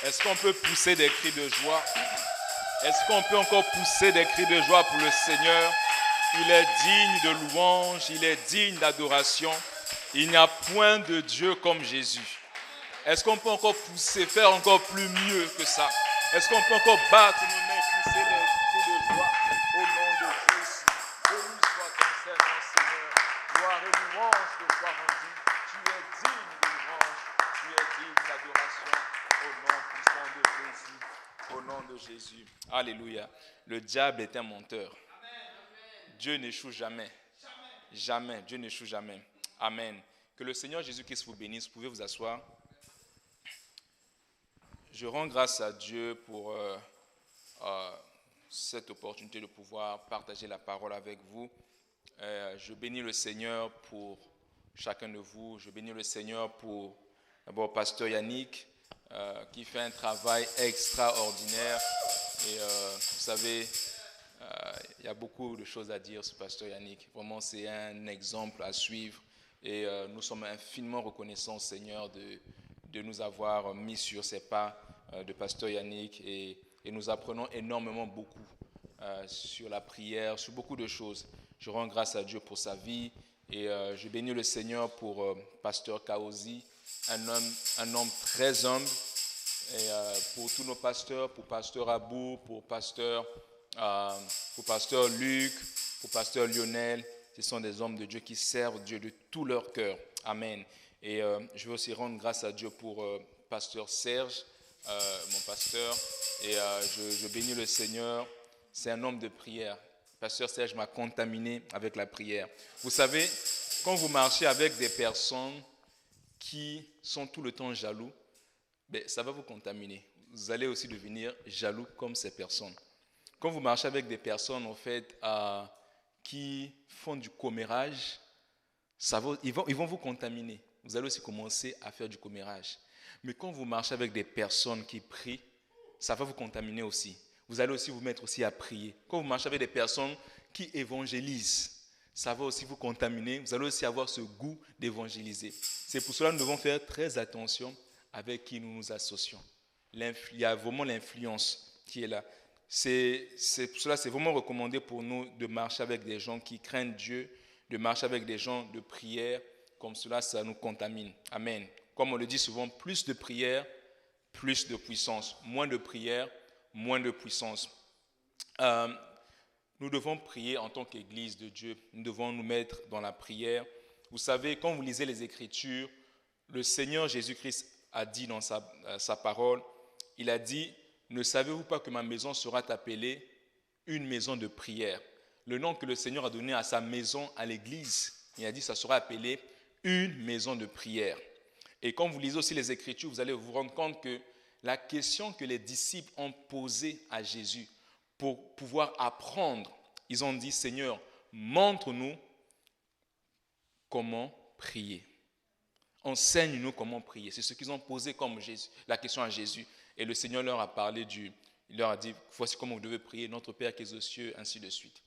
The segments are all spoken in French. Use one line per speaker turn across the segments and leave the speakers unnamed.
Est-ce qu'on peut pousser des cris de joie? Est-ce qu'on peut encore pousser des cris de joie pour le Seigneur? Il est digne de louange, il est digne d'adoration. Il n'y a point de Dieu comme Jésus. Est-ce qu'on peut encore pousser, faire encore plus mieux que ça? Est-ce qu'on peut encore battre nos mains, pousser des cris de joie au nom de Jésus? Béni soit ton Seigneur, Seigneur. Gloire et louange te soient rendues. Tu es digne de louange, tu es digne d'adoration au nom puissant de Jésus. Au nom de Jésus. Alléluia. Le diable est un menteur. Dieu n'échoue jamais. Jamais. Dieu n'échoue jamais. Amen. Que le Seigneur Jésus-Christ vous bénisse. Vous pouvez vous asseoir. Je rends grâce à Dieu pour cette opportunité de pouvoir partager la parole avec vous. Je bénis le Seigneur pour chacun de vous. Je bénis le Seigneur pour d'abord Pasteur Yannick qui fait un travail extraordinaire. Et vous savez, il y a beaucoup de choses à dire sur Pasteur Yannick. Vraiment, c'est un exemple à suivre. Et nous sommes infiniment reconnaissants au Seigneur de nous avoir mis sur ses pas de Pasteur Yannick. Et nous apprenons énormément beaucoup sur la prière, sur beaucoup de choses. Je rends grâce à Dieu pour sa vie. Et je bénis le Seigneur pour Pasteur Kaozi, un homme très humble. Et pour tous nos pasteurs, pour Pasteur Abou, pour Pasteur Luc, pour Pasteur Lionel, ce sont des hommes de Dieu qui servent Dieu de tout leur cœur. Amen. Et je veux aussi rendre grâce à Dieu pour Pasteur Serge, mon pasteur. Et je bénis le Seigneur. C'est un homme de prière. Pasteur Serge m'a contaminé avec la prière. Vous savez, quand vous marchez avec des personnes qui sont tout le temps jaloux, ça va vous contaminer. Vous allez aussi devenir jaloux comme ces personnes. Quand vous marchez avec des personnes, en fait, qui font du commérage, ils vont vous contaminer. Vous allez aussi commencer à faire du commérage. Mais quand vous marchez avec des personnes qui prient, ça va vous contaminer aussi. Vous allez aussi vous mettre aussi à prier. Quand vous marchez avec des personnes qui évangélisent, ça va aussi vous contaminer. Vous allez aussi avoir ce goût d'évangéliser. C'est pour cela que nous devons faire très attention avec qui nous nous associons. Il y a vraiment l'influence qui est là. C'est pour cela que c'est vraiment recommandé pour nous de marcher avec des gens qui craignent Dieu, de marcher avec des gens de prière. Comme cela, ça nous contamine. Amen. Comme on le dit souvent, plus de prière, plus de puissance. Moins de prière, moins de puissance. Nous devons prier en tant qu'Église de Dieu. Nous devons nous mettre dans la prière. Vous savez, quand vous lisez les Écritures, le Seigneur Jésus-Christ a dit dans sa parole, il a dit, ne savez-vous pas que ma maison sera appelée une maison de prière? Le nom que le Seigneur a donné à sa maison, à l'Église, il a dit, ça sera appelé une maison de prière. Et quand vous lisez aussi les Écritures, vous allez vous rendre compte que la question que les disciples ont posée à Jésus pour pouvoir apprendre, ils ont dit, Seigneur, montre-nous comment prier. Enseigne-nous comment prier. C'est ce qu'ils ont posé comme la question à Jésus. Et le Seigneur leur a parlé il leur a dit, voici comment vous devez prier, notre Père qui est aux cieux, ainsi de suite.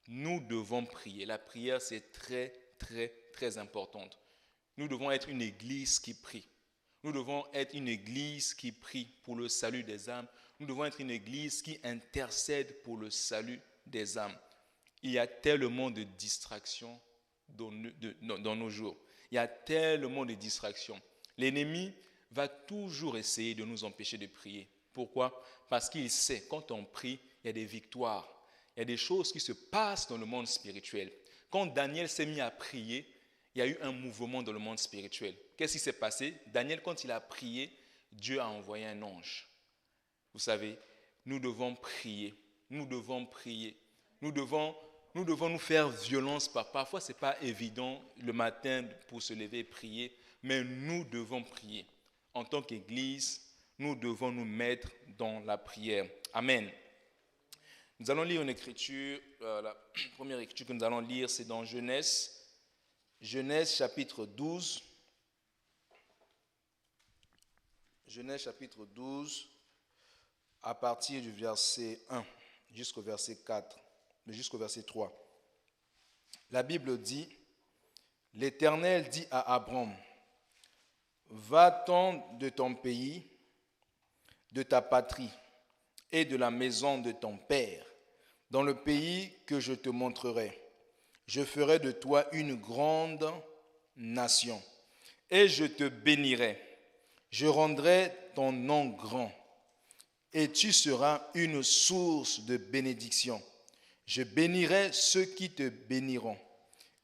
Nous devons prier. La prière, c'est très, très, très importante. Nous devons être une église qui prie. Nous devons être une église qui prie pour le salut des âmes. Nous devons être une église qui intercède pour le salut des âmes. Il y a tellement de distractions dans nos jours. Il y a tellement de distractions. L'ennemi va toujours essayer de nous empêcher de prier. Pourquoi? Parce qu'il sait, quand on prie, il y a des victoires. Il y a des choses qui se passent dans le monde spirituel. Quand Daniel s'est mis à prier, il y a eu un mouvement dans le monde spirituel. Qu'est-ce qui s'est passé? Daniel, quand il a prié, Dieu a envoyé un ange. Vous savez, nous devons prier. Nous devons prier. Nous devons nous faire violence. Parfois, ce n'est pas évident le matin pour se lever et prier, mais nous devons prier. En tant qu'Église, nous devons nous mettre dans la prière. Amen. Nous allons lire une écriture. La première écriture que nous allons lire, c'est dans Genèse. Genèse chapitre 12. Genèse chapitre 12, à partir du verset 1 jusqu'au verset 4, jusqu'au verset 3. La Bible dit, l'Éternel dit à Abram, va-t'en de ton pays,
de ta patrie et de la maison de ton père, dans le pays que je te montrerai. Je ferai de toi une grande nation, et je te bénirai. Je rendrai ton nom grand, et tu seras une source de bénédiction. Je bénirai ceux qui te béniront,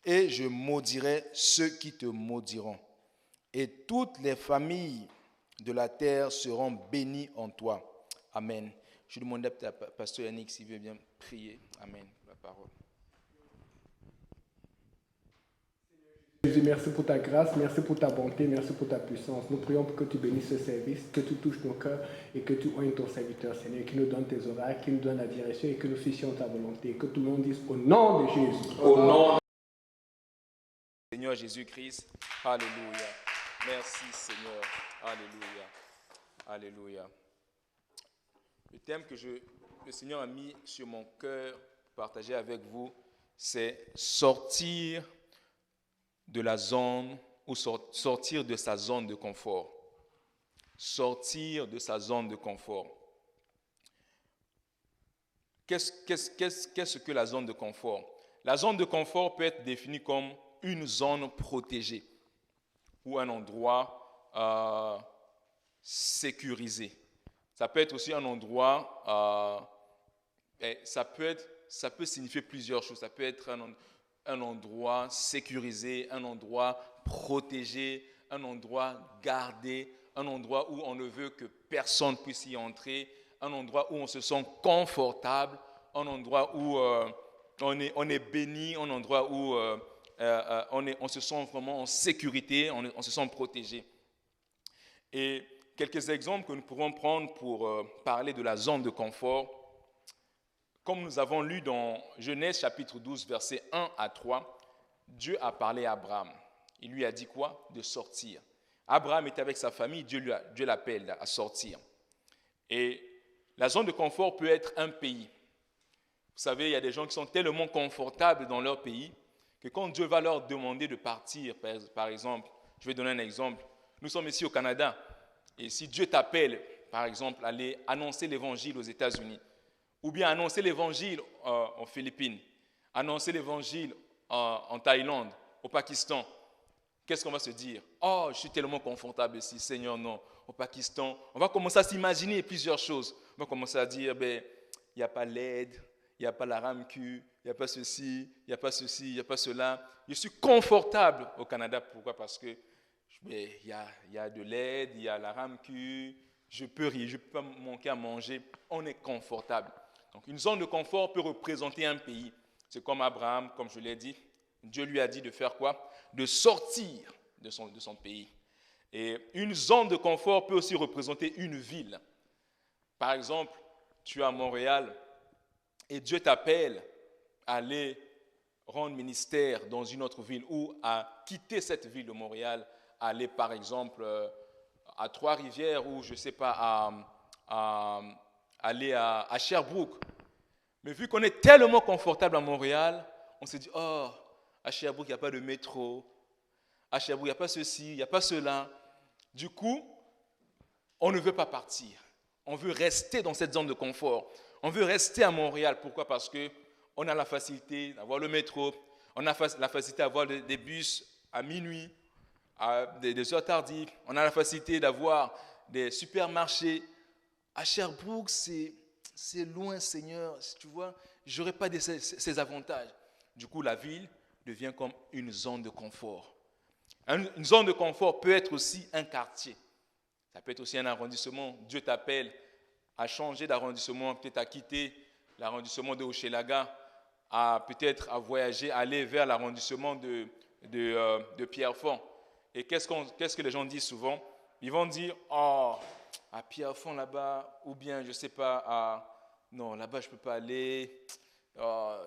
et je maudirai ceux qui te maudiront. Et toutes les familles de la terre seront bénies en toi. Amen. Je demande à Pasteur Yannick s'il veut bien prier. Amen. La parole.
Jésus, merci pour ta grâce, merci pour ta bonté, merci pour ta puissance. Nous prions pour que tu bénisses ce service, que tu touches nos cœurs et que tu oignes ton serviteur, Seigneur, qui nous donne tes horaires, qui nous donne la direction et que nous fissions ta volonté. Que tout le monde dise au nom de Jésus.
Au nom du Seigneur Jésus-Christ. Alléluia. Merci Seigneur. Alléluia. Alléluia. Le thème que le Seigneur a mis sur mon cœur pour partager avec vous, c'est sortir de la zone ou sortir de sa zone de confort. Sortir de sa zone de confort. Qu'est-ce que la zone de confort? La zone de confort peut être définie comme une zone protégée ou un endroit sécurisé. Ça peut être aussi un endroit, ça peut signifier plusieurs choses. Ça peut être un endroit sécurisé, un endroit protégé, un endroit gardé, un endroit où on ne veut que personne puisse y entrer, un endroit où on se sent confortable, un endroit où on est béni, un endroit où on se sent vraiment en sécurité, on se sent protégé. Et quelques exemples que nous pourrons prendre pour parler de la zone de confort. Comme nous avons lu dans Genèse chapitre 12, versets 1 à 3, Dieu a parlé à Abraham. Il lui a dit quoi? De sortir. Abraham est avec sa famille, Dieu l'appelle à sortir. Et la zone de confort peut être un pays. Vous savez, il y a des gens qui sont tellement confortables dans leur pays que quand Dieu va leur demander de partir, par exemple, je vais donner un exemple. Nous sommes ici au Canada. Et si Dieu t'appelle, par exemple, à aller annoncer l'évangile aux États-Unis, ou bien annoncer l'évangile en Philippines, annoncer l'évangile en Thaïlande, au Pakistan, qu'est-ce qu'on va se dire? Oh, je suis tellement confortable ici, Seigneur, non. Au Pakistan, on va commencer à s'imaginer plusieurs choses. On va commencer à dire, il n'y a pas l'aide, il n'y a pas la RAMQ, il n'y a pas ceci, il n'y a pas ceci, il n'y a pas cela. Je suis confortable au Canada. Pourquoi? Parce que il y a de l'aide, il y a la RAMQ, je peux pas manquer à manger. On est confortable. Donc, une zone de confort peut représenter un pays. C'est comme Abraham, comme je l'ai dit. Dieu lui a dit de faire quoi? De sortir de son pays. Et une zone de confort peut aussi représenter une ville. Par exemple, tu es à Montréal et Dieu t'appelle à aller rendre ministère dans une autre ville ou à quitter cette ville de Montréal, aller par exemple à Trois-Rivières ou je ne sais pas, aller à Sherbrooke. Mais vu qu'on est tellement confortable à Montréal, on se dit, oh, à Sherbrooke, il n'y a pas de métro. À Sherbrooke, il n'y a pas ceci, il n'y a pas cela. Du coup, on ne veut pas partir. On veut rester dans cette zone de confort. On veut rester à Montréal. Pourquoi? Parce qu'on a la facilité d'avoir le métro, on a la facilité d'avoir des bus à minuit, à des heures tardives. On a la facilité d'avoir des supermarchés. À Sherbrooke, c'est loin, Seigneur. Tu vois, je n'aurais pas ces avantages. Du coup, la ville devient comme une zone de confort. Une zone de confort peut être aussi un quartier. Ça peut être aussi un arrondissement. Dieu t'appelle à changer d'arrondissement, peut-être à quitter l'arrondissement de Hochelaga, peut-être à voyager, aller vers l'arrondissement de Pierrefonds. Et qu'est-ce que les gens disent souvent? Ils vont dire, oh, à Pierrefonds là-bas, ou bien, je ne sais pas, non, là-bas je ne peux pas aller,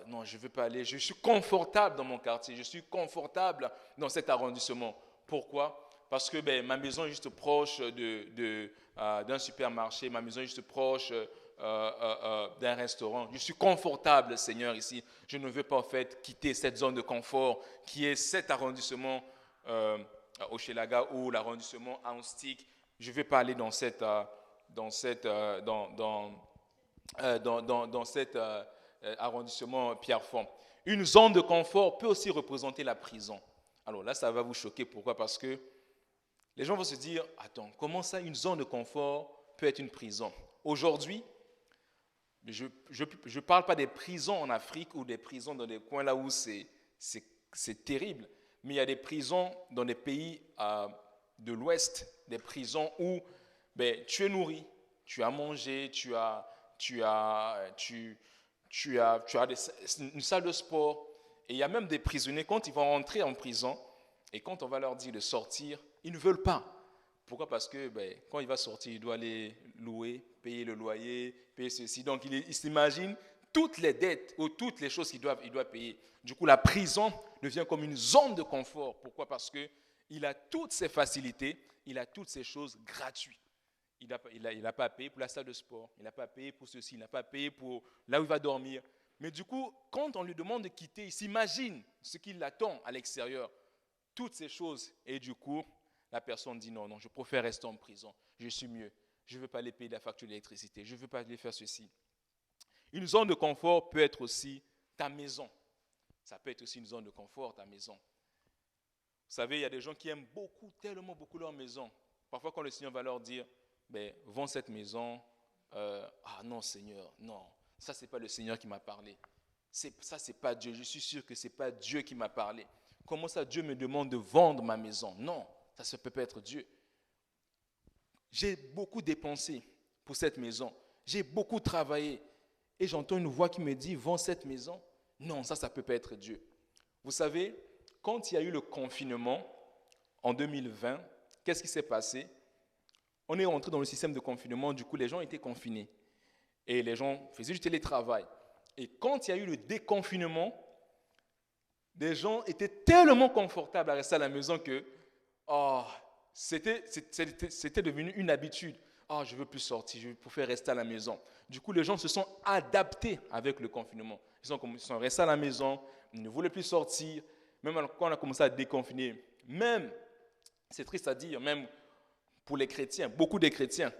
non, je ne veux pas aller. Je suis confortable dans mon quartier, je suis confortable dans cet arrondissement. Pourquoi? Parce que ma maison est juste proche d'un supermarché, ma maison est juste proche d'un restaurant. Je suis confortable, Seigneur, ici. Je ne veux pas en fait quitter cette zone de confort qui est cet arrondissement Hochelaga ou l'arrondissement Anstic. Je ne veux pas aller dans dans cet arrondissement Pierrefonds. Une zone de confort peut aussi représenter la prison. Alors là, ça va vous choquer. Pourquoi? Parce que les gens vont se dire, attends, comment ça, une zone de confort peut être une prison? Aujourd'hui, je ne parle pas des prisons en Afrique ou des prisons dans des coins là où c'est terrible, mais il y a des prisons dans des pays de l'Ouest, des prisons où tu es nourri, tu as mangé, tu as une salle de sport. Et il y a même des prisonniers, quand ils vont rentrer en prison, et quand on va leur dire de sortir, ils ne veulent pas. Pourquoi? Parce que quand il va sortir, il doit aller louer, payer le loyer, payer ceci. Donc il s'imagine toutes les dettes ou toutes les choses qu'il doit payer. Du coup, la prison devient comme une zone de confort. Pourquoi? Parce qu'il a toutes ces facilités, il a toutes ces choses gratuites. Il n'a pas à payer pour la salle de sport, il n'a pas à payer pour ceci, il n'a pas à payer pour là où il va dormir. Mais du coup, quand on lui demande de quitter, il s'imagine ce qui l'attend à l'extérieur, toutes ces choses. Et du coup, la personne dit non, je préfère rester en prison, je suis mieux. Je ne veux pas aller payer la facture d'électricité, je ne veux pas aller faire ceci. Une zone de confort peut être aussi ta maison. Ça peut être aussi une zone de confort, ta maison. Vous savez, il y a des gens qui aiment beaucoup, tellement beaucoup leur maison. Parfois, quand le Seigneur va leur dire, vends cette maison, non Seigneur, non, ça c'est pas le Seigneur qui m'a parlé. Ça c'est pas Dieu, je suis sûr que c'est pas Dieu qui m'a parlé. Comment ça Dieu me demande de vendre ma maison? Non, ça ne peut pas être Dieu. J'ai beaucoup dépensé pour cette maison, j'ai beaucoup travaillé et j'entends une voix qui me dit, vends cette maison. Non, ça ne peut pas être Dieu. Vous savez, quand il y a eu le confinement en 2020, qu'est-ce qui s'est passé? On est rentré dans le système de confinement, du coup les gens étaient confinés et les gens faisaient du télétravail. Et quand il y a eu le déconfinement, des gens étaient tellement confortables à rester à la maison que c'était devenu une habitude. Je ne veux plus sortir, je préfère rester à la maison. Du coup, les gens se sont adaptés avec le confinement. Ils sont restés à la maison, ils ne voulaient plus sortir. Même quand on a commencé à déconfiner, même, c'est triste à dire, même pour les chrétiens, beaucoup de chrétiens,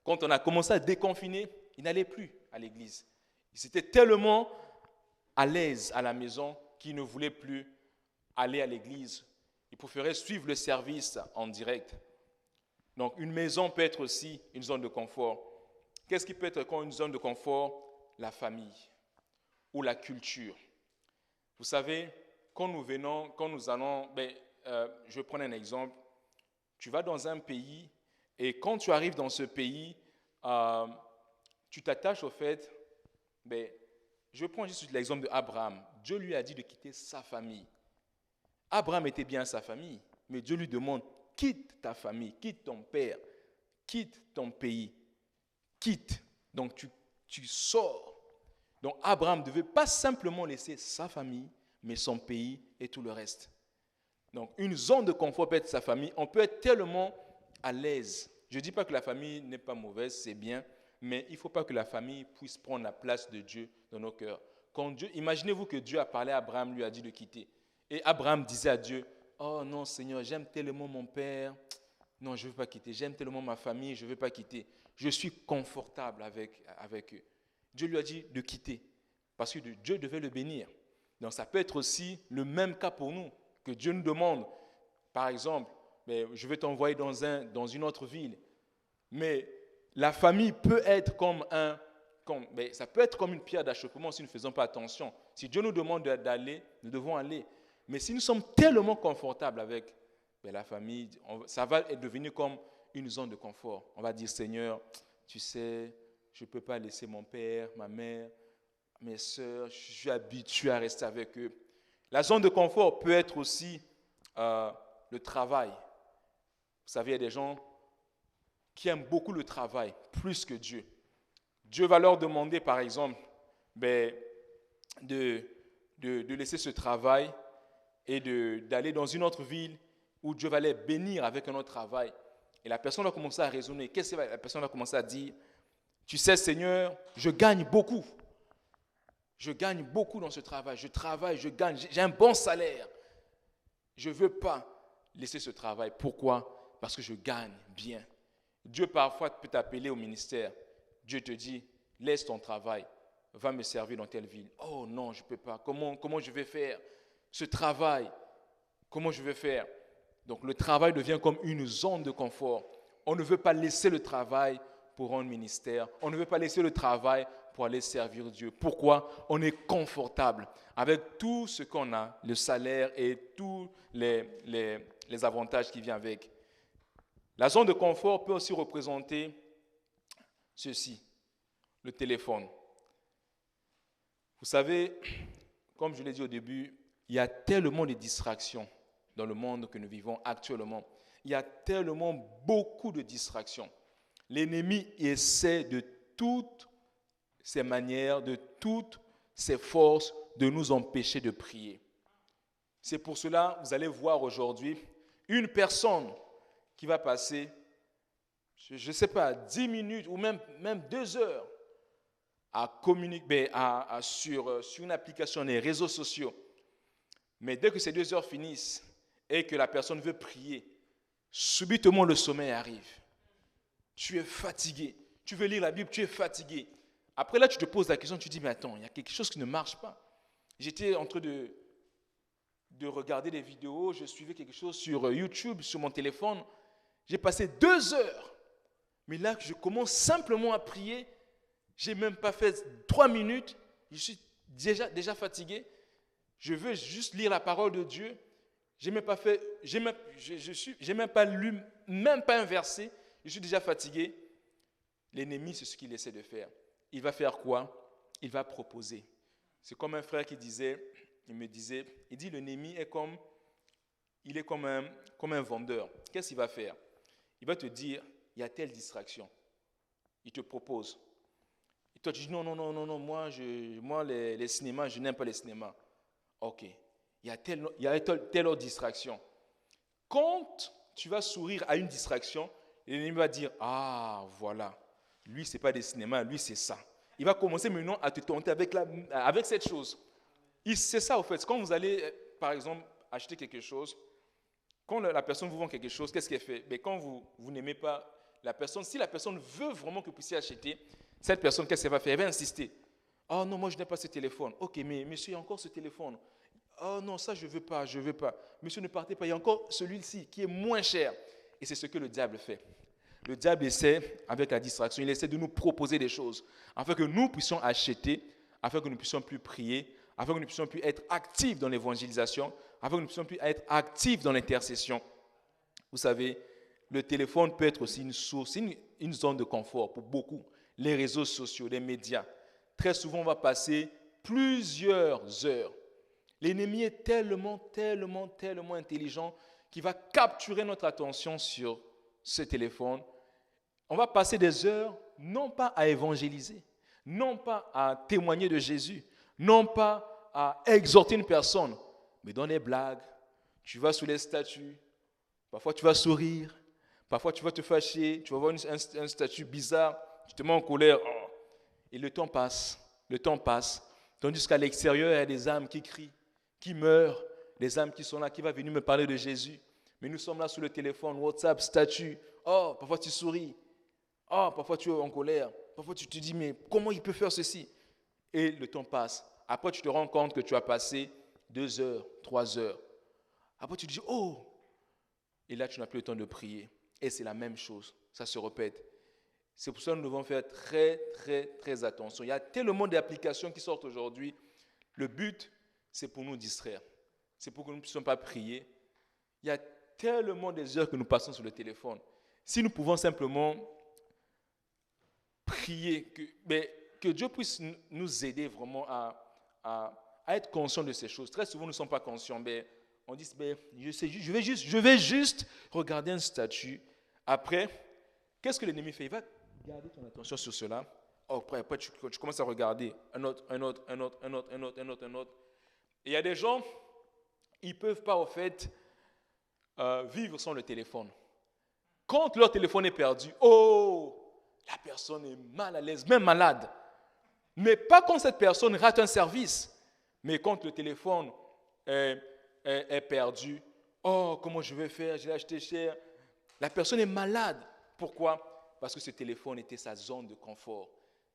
quand on a commencé à déconfiner, ils n'allaient plus à l'église. Ils étaient tellement à l'aise à la maison qu'ils ne voulaient plus aller à l'église. Ils préféraient suivre le service en direct. Donc, une maison peut être aussi une zone de confort. Qu'est-ce qui peut être comme une zone de confort? La famille ou la culture. Vous savez, quand nous allons, je vais prendre un exemple. Tu vas dans un pays et quand tu arrives dans ce pays, tu t'attaches au fait, je prends juste l'exemple d'Abraham. Dieu lui a dit de quitter sa famille. Abraham était bien sa famille, mais Dieu lui demande, quitte ta famille, quitte ton père, quitte ton pays, quitte. Donc tu sors. Donc Abraham ne devait pas simplement laisser sa famille, mais son pays et tout le reste. Donc une zone de confort peut être sa famille. On peut être tellement à l'aise. Je ne dis pas que la famille n'est pas mauvaise, c'est bien, mais il ne faut pas que la famille puisse prendre la place de Dieu dans nos cœurs. Imaginez-vous que Dieu a parlé à Abraham, lui a dit de quitter. Et Abraham disait à Dieu, oh non Seigneur, j'aime tellement mon père, non je ne veux pas quitter, j'aime tellement ma famille, je ne veux pas quitter. Je suis confortable avec eux. Dieu lui a dit de quitter, parce que Dieu devait le bénir. Donc ça peut être aussi le même cas pour nous, que Dieu nous demande, par exemple, je vais t'envoyer dans une autre ville, mais la famille peut être ça peut être comme une pierre d'achoppement si nous ne faisons pas attention. Si Dieu nous demande d'aller, nous devons aller. Mais si nous sommes tellement confortables avec la famille, ça va devenir comme une zone de confort. On va dire, Seigneur, tu sais, je ne peux pas laisser mon père, ma mère, mes soeurs, je suis habitué à rester avec eux. La zone de confort peut être aussi le travail. Vous savez, il y a des gens qui aiment beaucoup le travail, plus que Dieu. Dieu va leur demander, par exemple, de laisser ce travail et d'aller dans une autre ville où Dieu va les bénir avec un autre travail. Et la personne va commencer à raisonner. Qu'est-ce que la personne va commencer à dire? Tu sais, Seigneur, je gagne beaucoup. Je gagne beaucoup dans ce travail. Je travaille, je gagne, j'ai un bon salaire. Je ne veux pas laisser ce travail. Pourquoi? Parce que je gagne bien. Dieu parfois peut t'appeler au ministère. Dieu te dit, laisse ton travail, va me servir dans telle ville. Oh non, je ne peux pas. Comment je vais faire ce travail? Comment je vais faire? Donc le travail devient comme une zone de confort. On ne veut pas laisser le travail pour un ministère. On ne veut pas laisser le travail pour aller servir Dieu. Pourquoi? On est confortable avec tout ce qu'on a, le salaire et tous les avantages qui viennent avec. La zone de confort peut aussi représenter ceci, le téléphone. Vous savez, comme je l'ai dit au début, il y a tellement de distractions dans le monde que nous vivons actuellement. Il y a tellement beaucoup de distractions. L'ennemi essaie de toutes ses manières, de toutes ses forces, de nous empêcher de prier. C'est pour cela, vous allez voir aujourd'hui, une personne qui va passer, je ne sais pas, 10 minutes ou même 2 heures à communiquer sur une application des réseaux sociaux. Mais dès que ces 2 heures finissent et que la personne veut prier, subitement le sommeil arrive. Tu es fatigué. Tu veux lire la Bible, tu es fatigué. Après là, tu te poses la question, tu te dis, mais attends, il y a quelque chose qui ne marche pas. J'étais en train de regarder des vidéos, je suivais quelque chose sur YouTube, sur mon téléphone. J'ai passé 2 heures. Mais là, je commence simplement à prier. Je n'ai même pas fait 3 minutes. Je suis déjà fatigué. Je veux juste lire la parole de Dieu. Je n'ai même pas fait, j'ai même pas lu, même pas un verset. Je suis déjà fatigué. L'ennemi, c'est ce qu'il essaie de faire. Il va faire quoi? Il va proposer. C'est comme un frère qui disait, il dit l'ennemi est comme un vendeur. Qu'est-ce qu'il va faire? Il va te dire, il y a telle distraction. Il te propose. Et toi, tu dis, non, moi les cinémas, je n'aime pas les cinémas. Ok, il y a telle autre distraction. Quand tu vas sourire à une distraction, l'ennemi va dire, ah, voilà, lui, ce n'est pas des cinémas, lui, c'est ça. Il va commencer maintenant à te tenter avec cette chose. C'est ça, au fait. Quand vous allez, par exemple, acheter quelque chose, quand la personne vous vend quelque chose, qu'est-ce qu'elle fait? Mais quand vous n'aimez pas la personne, si la personne veut vraiment que vous puissiez acheter, cette personne, qu'est-ce qu'elle va faire? Elle va insister. Oh non, moi je n'ai pas ce téléphone. Ok, mais monsieur, il y a encore ce téléphone. Oh non, ça je ne veux pas. Monsieur, ne partez pas, il y a encore celui-ci qui est moins cher. Et c'est ce que le diable fait. Le diable essaie, avec la distraction, il essaie de nous proposer des choses afin que nous puissions acheter, afin que nous puissions plus prier, afin que nous puissions plus être actifs dans l'évangélisation, afin que nous puissions plus être actifs dans l'intercession. Vous savez, le téléphone peut être aussi une source, une zone de confort pour beaucoup. Les réseaux sociaux, les médias. Très souvent, on va passer plusieurs heures. L'ennemi est tellement intelligent qu'il va capturer notre attention sur ce téléphone. On va passer des heures, non pas à évangéliser, non pas à témoigner de Jésus, non pas à exhorter une personne, mais dans les blagues. Tu vas sous les statuts, parfois tu vas sourire, parfois tu vas te fâcher, tu vas voir un statut bizarre, tu te mets en colère, oh. Et le temps passe, tandis qu'à l'extérieur, il y a des âmes qui crient, qui meurent, des âmes qui sont là, qui vont venir me parler de Jésus. Mais nous sommes là sur le téléphone, WhatsApp, statut. Oh, parfois tu souris. Oh, parfois tu es en colère. Parfois tu te dis, mais comment il peut faire ceci? Et le temps passe. Après, tu te rends compte que tu as passé 2 heures, 3 heures. Après, tu te dis, oh! Et là, tu n'as plus le temps de prier. Et c'est la même chose. Ça se répète. C'est pour ça que nous devons faire très attention. Il y a tellement d'applications qui sortent aujourd'hui. Le but, c'est pour nous distraire. C'est pour que nous ne puissions pas prier. Il y a tellement des heures que nous passons sur le téléphone. Si nous pouvons simplement prier, que Dieu puisse nous aider vraiment à être conscients de ces choses. Très souvent, nous ne sommes pas conscients. On dit, je vais juste regarder un statut. Après, qu'est-ce que l'ennemi fait? Il va garder ton attention sur cela. Après tu commences à regarder un autre. Et il y a des gens, ils ne peuvent pas, au fait, vivre sans le téléphone. Quand leur téléphone est perdu, la personne est mal à l'aise, même malade. Mais pas quand cette personne rate un service, mais quand le téléphone est perdu. Oh, comment je vais faire? Je l'ai acheté cher. La personne est malade. Pourquoi? Parce que ce téléphone était sa zone de confort.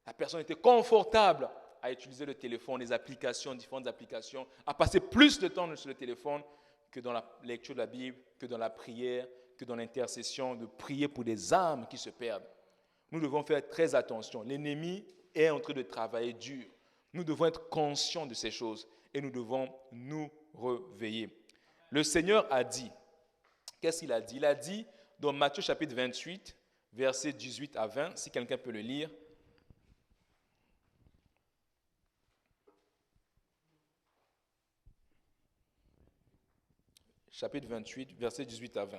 La personne était confortable à utiliser le téléphone, les applications, différentes applications, à passer plus de temps sur le téléphone que dans la lecture de la Bible, que dans la prière, que dans l'intercession, de prier pour des âmes qui se perdent. Nous devons faire très attention. L'ennemi est en train de travailler dur. Nous devons être conscients de ces choses et nous devons nous réveiller. Le Seigneur a dit, qu'est-ce qu'il a dit? Il a dit dans Matthieu chapitre 28, versets 18 à 20, si quelqu'un peut le lire. Chapitre 28, versets 18 à 20.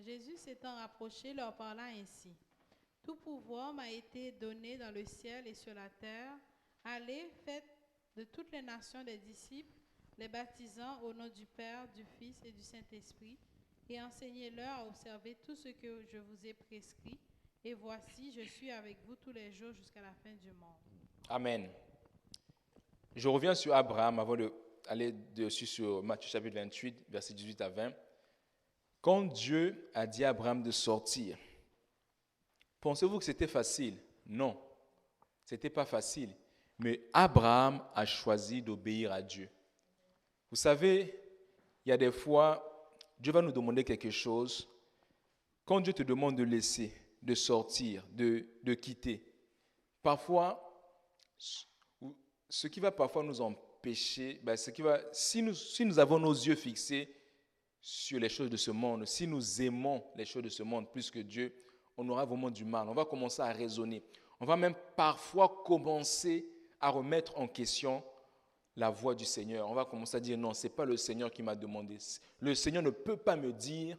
Jésus s'étant rapproché, leur parla ainsi. Tout pouvoir m'a été donné dans le ciel et sur la terre. Allez, faites de toutes les nations des disciples, les baptisant au nom du Père, du Fils et du Saint-Esprit, et enseignez-leur à observer tout ce que je vous ai prescrit. Et voici, je suis avec vous tous les jours jusqu'à la fin du monde.
Amen. Je reviens sur Abraham avant d'aller dessus sur Matthieu chapitre 28, versets 18 à 20. Quand Dieu a dit à Abraham de sortir, pensez-vous que c'était facile? Non, ce n'était pas facile. Mais Abraham a choisi d'obéir à Dieu. Vous savez, il y a des fois, Dieu va nous demander quelque chose. Quand Dieu te demande de laisser, de sortir, de quitter, parfois, ce qui va parfois nous empêcher, si nous avons nos yeux fixés sur les choses de ce monde, si nous aimons les choses de ce monde plus que Dieu, on aura vraiment du mal. On va commencer à raisonner. On va même parfois commencer à remettre en question la voix du Seigneur. On va commencer à dire non, ce n'est pas le Seigneur qui m'a demandé. Le Seigneur ne peut pas me dire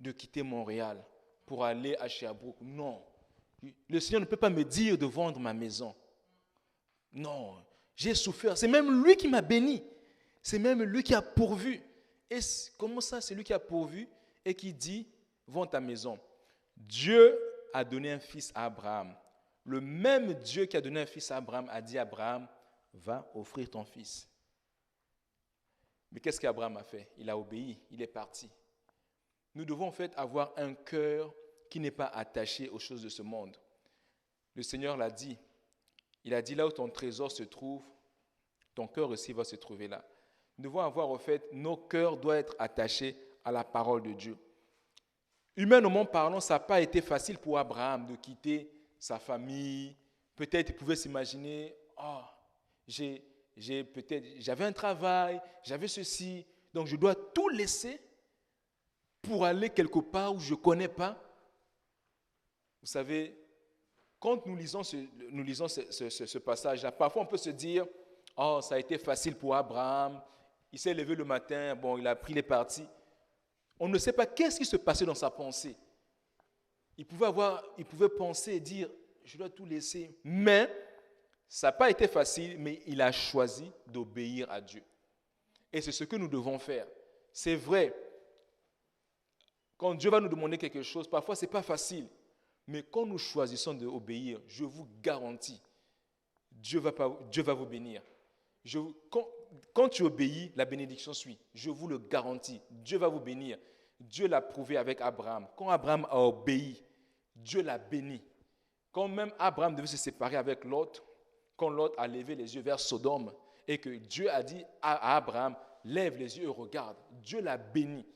de quitter Montréal pour aller à Sherbrooke. Non. Le Seigneur ne peut pas me dire de vendre ma maison. Non. J'ai souffert. C'est même lui qui m'a béni. C'est même lui qui a pourvu. Et comment ça, c'est lui qui a pourvu et qui dit, vends ta maison. Dieu a donné un fils à Abraham. Le même Dieu qui a donné un fils à Abraham a dit à Abraham, va offrir ton fils. Mais qu'est-ce qu'Abraham a fait? Il a obéi, il est parti. Nous devons en fait avoir un cœur qui n'est pas attaché aux choses de ce monde. Le Seigneur l'a dit. Il a dit, là où ton trésor se trouve, ton cœur aussi va se trouver là. Nous devons avoir, en fait, nos cœurs doivent être attachés à la parole de Dieu. Humainement parlant, ça n'a pas été facile pour Abraham de quitter sa famille. Peut-être il pouvait s'imaginer, j'avais un travail, j'avais ceci, donc je dois tout laisser pour aller quelque part où je ne connais pas. Vous savez, quand nous lisons ce passage-là, parfois on peut se dire, ça a été facile pour Abraham, il s'est levé le matin, il a pris les parties. On ne sait pas qu'est-ce qui se passait dans sa pensée. Il pouvait penser et dire, je dois tout laisser. Mais ça n'a pas été facile, mais il a choisi d'obéir à Dieu. Et c'est ce que nous devons faire. C'est vrai, quand Dieu va nous demander quelque chose, parfois ce n'est pas facile. Mais quand nous choisissons d'obéir, je vous garantis, Dieu va vous bénir. Quand tu obéis, la bénédiction suit. Je vous le garantis. Dieu va vous bénir. Dieu l'a prouvé avec Abraham. Quand Abraham a obéi, Dieu l'a béni. Quand même Abraham devait se séparer avec Lot, quand Lot a levé les yeux vers Sodome et que Dieu a dit à Abraham, lève les yeux et regarde, Dieu l'a béni.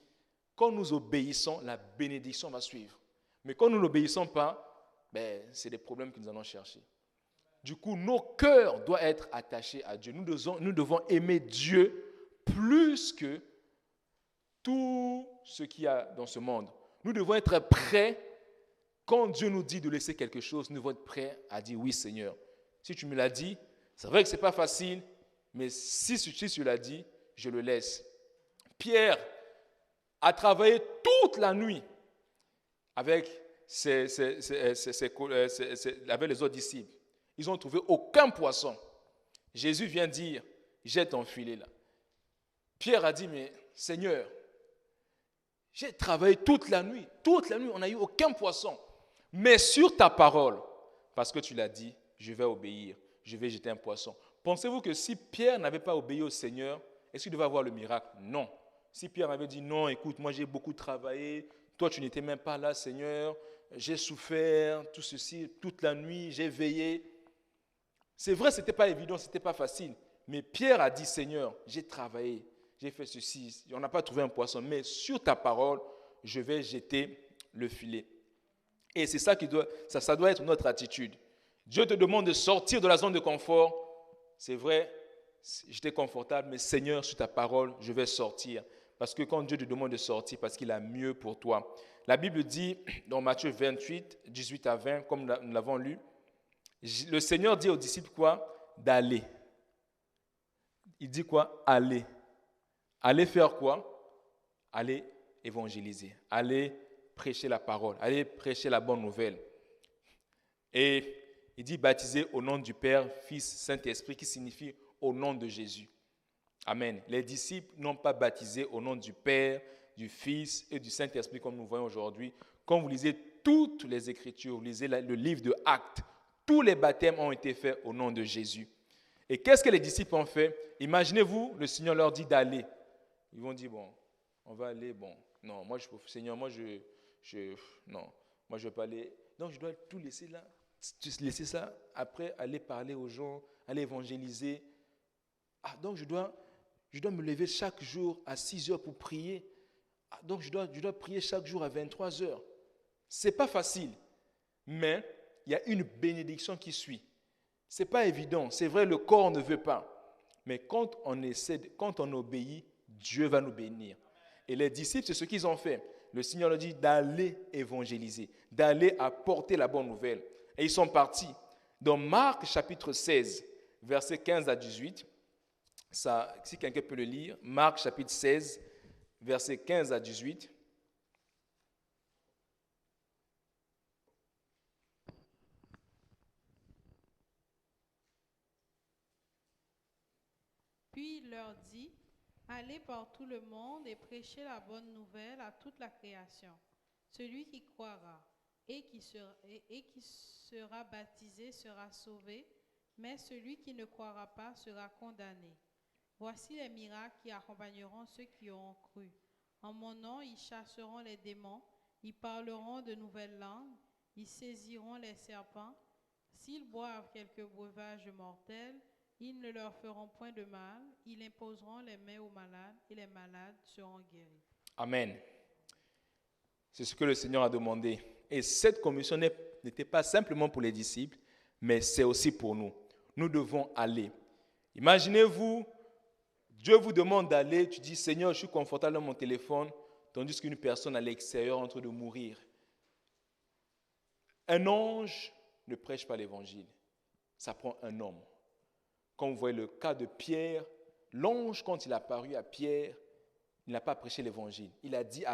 Quand nous obéissons, la bénédiction va suivre. Mais quand nous n'obéissons pas, c'est des problèmes que nous allons chercher. Du coup, nos cœurs doivent être attachés à Dieu. Nous devons aimer Dieu plus que tout ce qu'il y a dans ce monde. Nous devons être prêts, quand Dieu nous dit de laisser quelque chose, nous devons être prêts à dire oui Seigneur. Si tu me l'as dit, C'est vrai que ce n'est pas facile, mais si tu l'as dit, je le laisse. Pierre a travaillé toute la nuit avec avec les autres disciples. Ils n'ont trouvé aucun poisson. Jésus vient dire, jette ton filet là. Pierre a dit, mais Seigneur, j'ai travaillé toute la nuit, on n'a eu aucun poisson. Mais sur ta parole, parce que tu l'as dit, je vais obéir, je vais jeter un poisson. Pensez-vous que si Pierre n'avait pas obéi au Seigneur, est-ce qu'il devait avoir le miracle? Non. Si Pierre avait dit, non, écoute, moi j'ai beaucoup travaillé, toi tu n'étais même pas là, Seigneur, j'ai souffert, tout ceci, toute la nuit, j'ai veillé. C'est vrai, ce n'était pas évident, ce n'était pas facile. Mais Pierre a dit, Seigneur, j'ai travaillé, j'ai fait ceci, on n'a pas trouvé un poisson, mais sur ta parole, je vais jeter le filet. Et c'est ça ça doit être notre attitude. Dieu te demande de sortir de la zone de confort. C'est vrai, j'étais confortable, mais Seigneur, sur ta parole, je vais sortir. Parce que quand Dieu te demande de sortir, parce qu'il a mieux pour toi. La Bible dit, dans Matthieu 28, 18 à 20, comme nous l'avons lu, le Seigneur dit aux disciples quoi? D'aller. Il dit quoi? Aller. Aller faire quoi? Aller évangéliser. Aller prêcher la parole. Aller prêcher la bonne nouvelle. Et il dit baptiser au nom du Père, Fils, Saint-Esprit, qui signifie au nom de Jésus. Amen. Les disciples n'ont pas baptisé au nom du Père, du Fils et du Saint-Esprit comme nous voyons aujourd'hui. Quand vous lisez toutes les Écritures, vous lisez le livre de Actes, tous les baptêmes ont été faits au nom de Jésus. Et qu'est-ce que les disciples ont fait? Imaginez-vous, le Seigneur leur dit d'aller. Ils vont dire, bon, on va aller, bon, non, moi, Seigneur, moi, non, moi, je ne vais pas aller. Donc, je dois tout laisser là, laisser ça, après, aller parler aux gens, aller évangéliser. Ah, donc, je dois me lever chaque jour à 6 heures pour prier. Ah, donc, je dois prier chaque jour à 23 heures. Ce n'est pas facile, mais il y a une bénédiction qui suit. Ce n'est pas évident. C'est vrai, le corps ne veut pas. Mais quand on obéit, Dieu va nous bénir. Et les disciples, c'est ce qu'ils ont fait. Le Seigneur leur dit d'aller évangéliser, d'aller apporter la bonne nouvelle. Et ils sont partis. Dans Marc chapitre 16, versets 15 à 18, ça, si quelqu'un peut le lire, Marc chapitre 16, versets 15 à 18.
Puis il leur dit, allez par tout le monde et prêchez la bonne nouvelle à toute la création. Celui qui croira et qui sera baptisé sera sauvé, mais celui qui ne croira pas sera condamné. Voici les miracles qui accompagneront ceux qui auront cru. En mon nom, ils chasseront les démons, ils parleront de nouvelles langues, ils saisiront les serpents. S'ils boivent quelque breuvage mortel, ils ne leur feront point de mal, ils imposeront les mains aux malades et les malades seront guéris.
Amen. C'est ce que le Seigneur a demandé. Et cette commission n'était pas simplement pour les disciples, mais c'est aussi pour nous. Nous devons aller. Imaginez-vous, Dieu vous demande d'aller, tu dis, Seigneur, je suis confortable dans mon téléphone, tandis qu'une personne à l'extérieur est en train de mourir. Un ange ne prêche pas l'évangile. Ça prend un homme. Quand vous voyez le cas de Pierre, l'ange, quand il a apparu à Pierre, il n'a pas prêché l'évangile. Il a dit,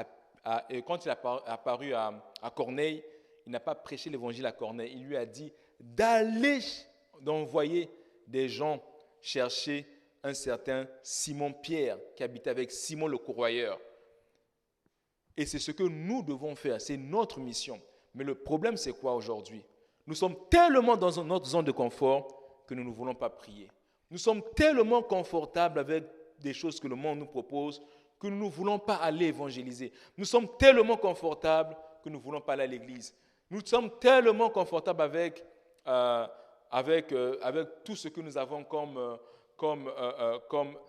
quand il a apparu à Corneille, il n'a pas prêché l'évangile à Corneille. Il lui a dit d'aller, d'envoyer des gens chercher un certain Simon-Pierre qui habitait avec Simon le courroyeur. Et c'est ce que nous devons faire, c'est notre mission. Mais le problème, c'est quoi aujourd'hui? Nous sommes tellement dans notre zone de confort que nous ne voulons pas prier. Nous sommes tellement confortables avec des choses que le monde nous propose que nous ne voulons pas aller évangéliser. Nous sommes tellement confortables que nous ne voulons pas aller à l'église. Nous sommes tellement confortables avec tout ce que nous avons comme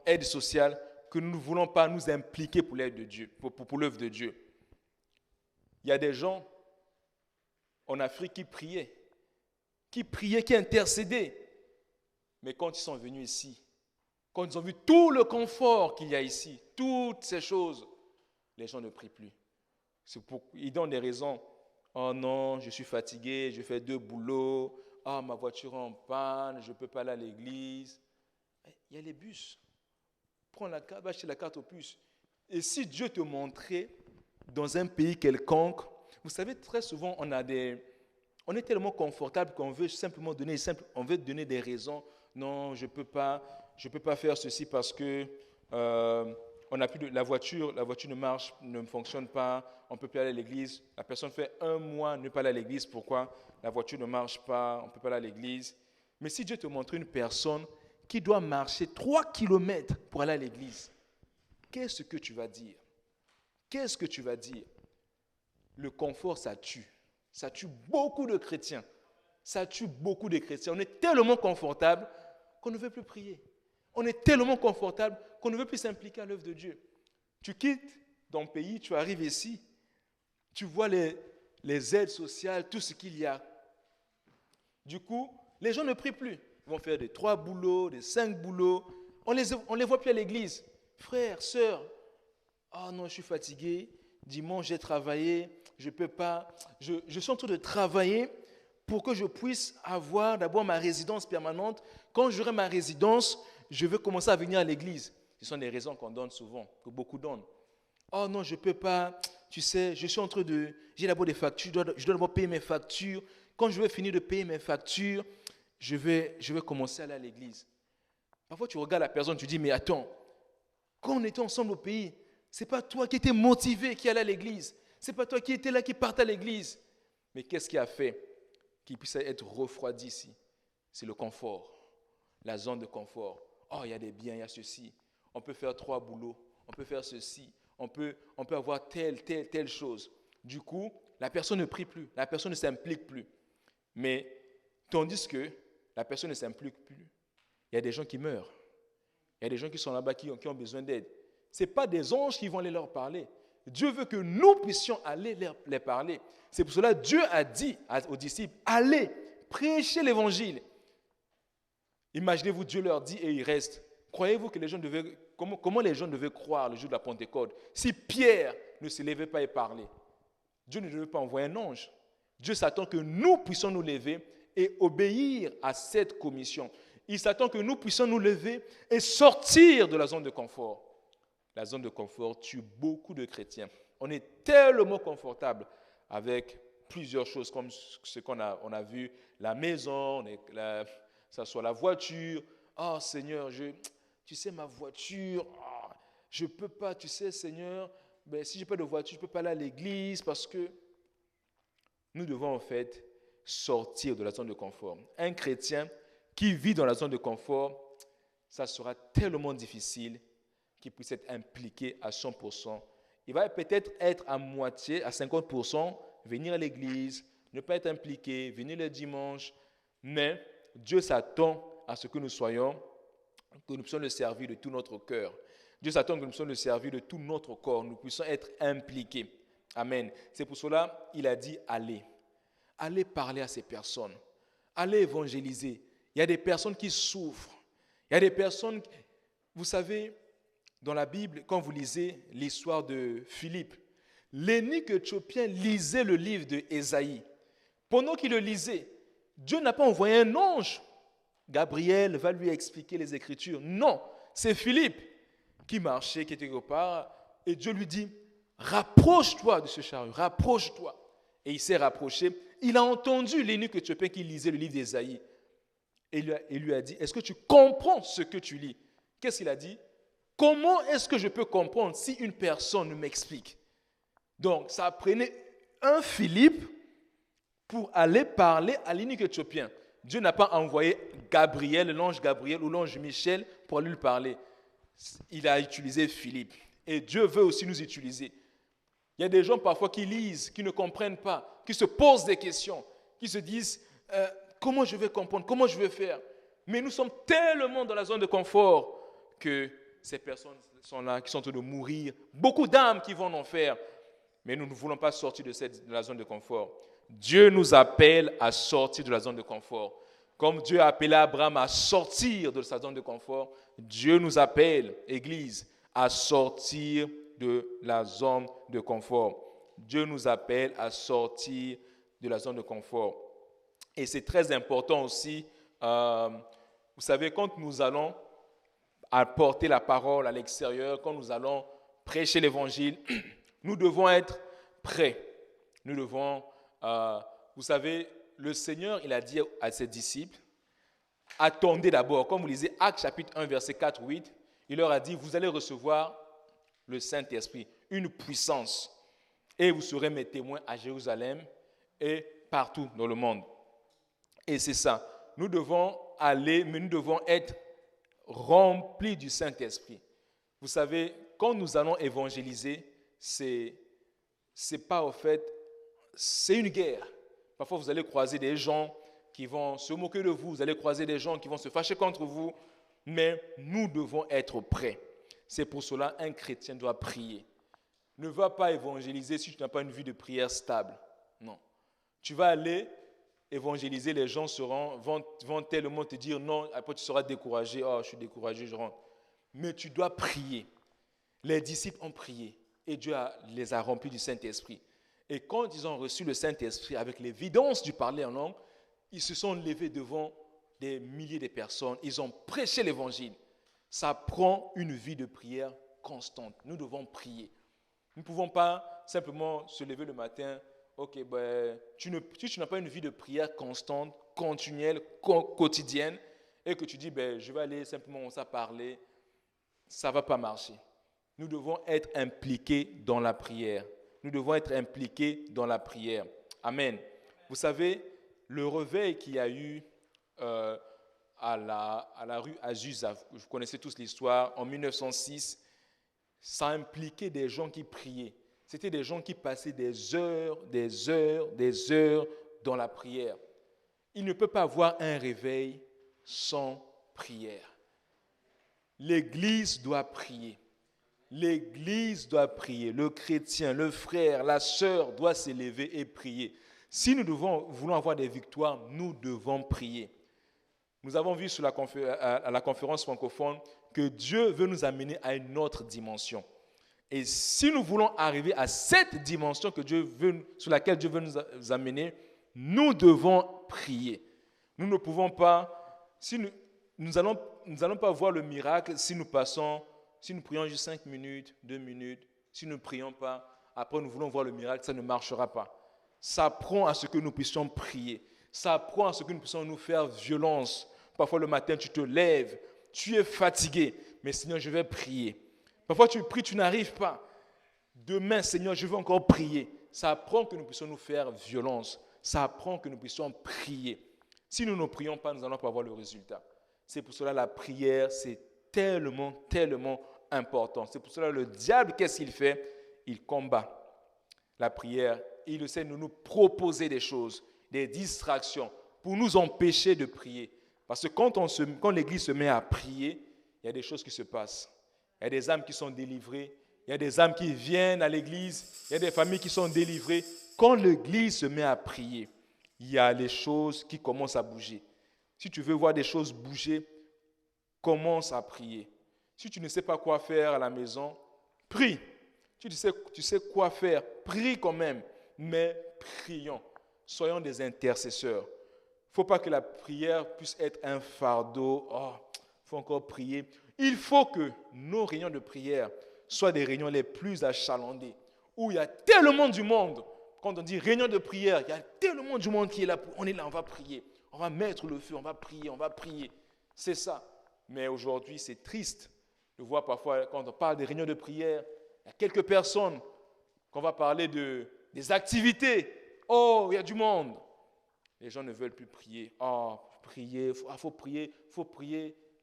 aide sociale que nous ne voulons pas nous impliquer pour l'aide de Dieu, pour l'œuvre de Dieu. Il y a des gens en Afrique qui priaient, qui intercédaient. Mais quand ils sont venus ici, quand ils ont vu tout le confort qu'il y a ici, toutes ces choses, les gens ne prient plus. Ils donnent des raisons. Oh non, je suis fatigué, je fais 2 boulots. ah, ma voiture est en panne, je ne peux pas aller à l'église. Il y a les bus. Prends la carte, va acheter la carte au bus. Et si Dieu te montrait dans un pays quelconque, vous savez, très souvent, on est tellement confortable qu'on veut simplement donner des raisons. Non, je ne peux pas faire ceci parce que on n'a plus la voiture ne fonctionne pas, on ne peut plus aller à l'église. La personne fait 1 mois ne pas aller à l'église. Pourquoi? La voiture ne marche pas, on ne peut pas aller à l'église. Mais si Dieu te montre une personne qui doit marcher 3 kilomètres pour aller à l'église, qu'est-ce que tu vas dire? Qu'est-ce que tu vas dire? Le confort, ça tue. Ça tue beaucoup de chrétiens. Ça tue beaucoup de chrétiens. On est tellement confortable qu'on ne veut plus prier. On est tellement confortable qu'on ne veut plus s'impliquer à l'œuvre de Dieu. Tu quittes ton pays, tu arrives ici, tu vois les aides sociales, tout ce qu'il y a. Du coup, les gens ne prient plus. Ils vont faire des 3 boulots, des 5 boulots. On les voit plus à l'église. Frères, sœurs, oh non, je suis fatigué. Dimanche, j'ai travaillé. Je ne peux pas. Je suis en train de travailler pour que je puisse avoir d'abord ma résidence permanente. Quand j'aurai ma résidence, je vais commencer à venir à l'église. Ce sont des raisons qu'on donne souvent, que beaucoup donnent. Oh non, je ne peux pas. Tu sais, je suis en train de... J'ai d'abord des factures, je dois d'abord payer mes factures. Quand je vais finir de payer mes factures, je vais commencer à aller à l'église. Parfois, tu regardes la personne, tu dis, mais attends, quand on était ensemble au pays, ce n'est pas toi qui étais motivé qui allait à l'église. Ce n'est pas toi qui étais là, qui partait à l'église. Mais qu'est-ce qui a fait qu'il puisse être refroidi ici? C'est le confort, la zone de confort. Oh, il y a des biens, il y a ceci. On peut faire 3 boulots, on peut faire ceci. On peut avoir telle chose. Du coup, la personne ne prie plus, la personne ne s'implique plus. Mais tandis que la personne ne s'implique plus, il y a des gens qui meurent. Il y a des gens qui sont là-bas qui ont besoin d'aide. Ce n'est pas des anges qui vont aller leur parler. Dieu veut que nous puissions aller les parler. C'est pour cela que Dieu a dit aux disciples, allez, prêchez l'évangile. Imaginez-vous, Dieu leur dit et ils restent. Croyez-vous que les gens devaient... Comment les gens devaient croire le jour de la Pentecôte si Pierre ne se levait pas et parlait? Dieu ne devait pas envoyer un ange. Dieu s'attend que nous puissions nous lever et obéir à cette commission. Il s'attend que nous puissions nous lever et sortir de la zone de confort. La zone de confort tue beaucoup de chrétiens. On est tellement confortable avec plusieurs choses comme ce qu'on a vu, la maison, ça soit la voiture. Oh Seigneur, tu sais ma voiture, je ne peux pas, tu sais Seigneur, ben, si je n'ai pas de voiture, je ne peux pas aller à l'église parce que nous devons en fait sortir de la zone de confort. Un chrétien qui vit dans la zone de confort, ça sera tellement difficile qu'il puisse être impliqué à 100%. Il va peut-être être à moitié, à 50%, venir à l'église, ne pas être impliqué, venir le dimanche, mais Dieu s'attend à ce que nous puissions le servir de tout notre cœur. Dieu s'attend que nous puissions le servir de tout notre corps, nous puissions être impliqués. Amen. C'est pour cela qu'il a dit allez. Allez parler à ces personnes. Allez évangéliser. Il y a des personnes qui souffrent. Il y a des personnes, vous savez, dans la Bible, quand vous lisez l'histoire de Philippe, l'eunuque éthiopien lisait le livre d'Ésaïe. Pendant qu'il le lisait, Dieu n'a pas envoyé un ange. Gabriel va lui expliquer les Écritures. Non, c'est Philippe qui marchait, qui était quelque part, et Dieu lui dit, rapproche-toi de ce chariot, rapproche-toi. Et il s'est rapproché. Il a entendu l'eunuque éthiopien qui lisait le livre d'Ésaïe. Et il lui a dit, est-ce que tu comprends ce que tu lis? Qu'est-ce qu'il a dit? Comment est-ce que je peux comprendre si une personne ne m'explique? Donc, ça prenait un Philippe pour aller parler à l'eunuque éthiopien. Dieu n'a pas envoyé Gabriel, l'ange Gabriel ou l'ange Michel pour aller lui parler. Il a utilisé Philippe. Et Dieu veut aussi nous utiliser. Il y a des gens parfois qui lisent, qui ne comprennent pas, qui se posent des questions, qui se disent comment je vais comprendre, comment je vais faire. Mais nous sommes tellement dans la zone de confort que ces personnes sont là, qui sont en train de mourir. Beaucoup d'âmes qui vont en enfer. Mais nous ne voulons pas sortir de la zone de confort. Dieu nous appelle à sortir de la zone de confort. Comme Dieu a appelé Abraham à sortir de sa zone de confort, Dieu nous appelle, Église, à sortir de la zone de confort. Dieu nous appelle à sortir de la zone de confort. Et c'est très important aussi, vous savez, quand nous allons apporter la parole à l'extérieur, quand nous allons prêcher l'évangile, nous devons être prêts. Nous devons, vous savez, le Seigneur, il a dit à ses disciples, attendez d'abord, comme vous lisez Actes chapitre 1, verset 4-8, il leur a dit, vous allez recevoir le Saint-Esprit, une puissance, et vous serez mes témoins à Jérusalem et partout dans le monde. Et c'est ça, nous devons aller, mais nous devons être remplis du Saint-Esprit. Vous savez, quand nous allons évangéliser, c'est pas au fait, c'est une guerre. Parfois, vous allez croiser des gens qui vont se moquer de vous, vous allez croiser des gens qui vont se fâcher contre vous, mais nous devons être prêts. C'est pour cela qu'un chrétien doit prier. Ne va pas évangéliser si tu n'as pas une vie de prière stable. Non. Tu vas aller évangéliser, les gens vont tellement te dire non, après tu seras découragé, oh je suis découragé, je rentre. Mais tu dois prier. Les disciples ont prié et Dieu les a remplis du Saint-Esprit. Et quand ils ont reçu le Saint-Esprit avec l'évidence du parler en langue, ils se sont levés devant des milliers de personnes, ils ont prêché l'évangile. Ça prend une vie de prière constante. Nous devons prier. Nous ne pouvons pas simplement se lever le matin. Ok, si tu n'as pas une vie de prière constante, continuelle, quotidienne, et que tu dis, je vais aller simplement ça parler, ça ne va pas marcher. Nous devons être impliqués dans la prière. Nous devons être impliqués dans la prière. Amen. Vous savez, le réveil qu'il y a eu à la rue Azusa, vous connaissez tous l'histoire, en 1906, ça impliquait des gens qui priaient. C'était des gens qui passaient des heures dans la prière. Il ne peut pas avoir un réveil sans prière. L'Église doit prier. L'Église doit prier. Le chrétien, le frère, la sœur doit s'élever et prier. Si nous voulons avoir des victoires, nous devons prier. Nous avons vu à la conférence francophone que Dieu veut nous amener à une autre dimension. Et si nous voulons arriver à cette dimension sur laquelle Dieu veut nous amener, nous devons prier. Nous ne pouvons pas, nous n'allons pas voir le miracle si nous prions juste 5 minutes, 2 minutes, si nous ne prions pas, après nous voulons voir le miracle, ça ne marchera pas. Ça prend à ce que nous puissions prier. Ça prend à ce que nous puissions nous faire violence. Parfois le matin, tu te lèves, tu es fatigué, mais Seigneur, je vais prier. Parfois tu pries, tu n'arrives pas. Demain, Seigneur, je veux encore prier. Ça apprend que nous puissions nous faire violence. Ça apprend que nous puissions prier. Si nous ne prions pas, nous n'allons pas avoir le résultat. C'est pour cela la prière, c'est tellement, tellement important. C'est pour cela le diable, qu'est-ce qu'il fait? Il combat la prière. Il essaie de nous proposer des choses, des distractions, pour nous empêcher de prier. Parce que quand l'Église se met à prier, il y a des choses qui se passent. Il y a des âmes qui sont délivrées. Il y a des âmes qui viennent à l'église. Il y a des familles qui sont délivrées. Quand l'église se met à prier, il y a les choses qui commencent à bouger. Si tu veux voir des choses bouger, commence à prier. Si tu ne sais pas quoi faire à la maison, prie. Si tu sais quoi faire, prie quand même. Mais prions. Soyons des intercesseurs. Il ne faut pas que la prière puisse être un fardeau. Oh, il faut encore prier. Il faut que nos réunions de prière soient des réunions les plus achalandées, où il y a tellement du monde. Quand on dit réunion de prière, il y a tellement du monde qui est là. On est là, on va prier. On va mettre le feu, on va prier. C'est ça. Mais aujourd'hui, c'est triste de voir parfois, quand on parle des réunions de prière, il y a quelques personnes, quand on va parler des activités. Oh, il y a du monde. Les gens ne veulent plus prier. Oh, prier, il faut prier.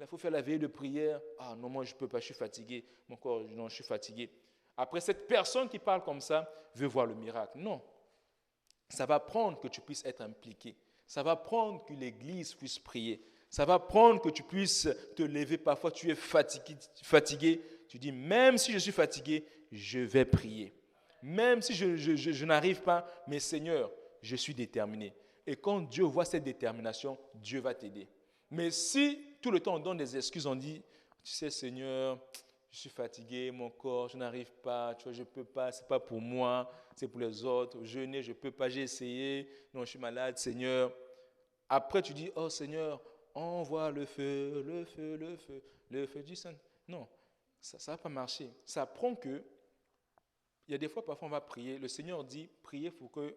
Il faut faire la veille de prière. Ah non, moi je ne peux pas, je suis fatigué. Mon corps, non, je suis fatigué. Après, cette personne qui parle comme ça veut voir le miracle. Non. Ça va prendre que tu puisses être impliqué. Ça va prendre que l'Église puisse prier. Ça va prendre que tu puisses te lever. Parfois, tu es fatigué. Tu dis, même si je suis fatigué, je vais prier. Même si je n'arrive pas, mais Seigneur, je suis déterminé. Et quand Dieu voit cette détermination, Dieu va t'aider. Mais si tout le temps on donne des excuses, on dit, tu sais Seigneur, je suis fatigué, mon corps, je n'arrive pas, tu vois, je ne peux pas, ce n'est pas pour moi, c'est pour les autres, jeûner, je ne peux pas, j'ai essayé, non, je suis malade, Seigneur. Après, tu dis, oh Seigneur, envoie le feu, le feu, le feu, le feu du Saint. Non, ça ne va pas marcher. Ça prend que, il y a des fois, parfois, on va prier. Le Seigneur dit, priez pour que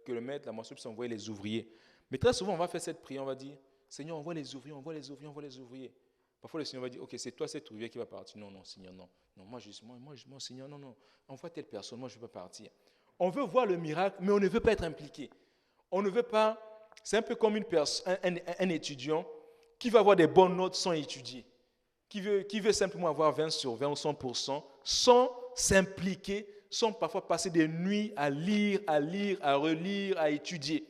le maître, la moisson puisse envoyer les ouvriers. Mais très souvent, on va faire cette prière, on va dire, Seigneur, envoie les ouvriers, envoie les ouvriers, envoie les ouvriers. Parfois, le Seigneur va dire, ok, c'est toi cet ouvrier qui va partir. Non, non, Seigneur, non. Non, moi, Seigneur, non, non. Envoie telle personne, moi, je ne veux pas partir. On veut voir le miracle, mais on ne veut pas être impliqué. On ne veut pas, c'est un peu comme un étudiant qui va avoir des bonnes notes sans étudier, qui veut simplement avoir 20 sur 20 ou 100%, sans s'impliquer, sans parfois passer des nuits à lire, à relire, à étudier.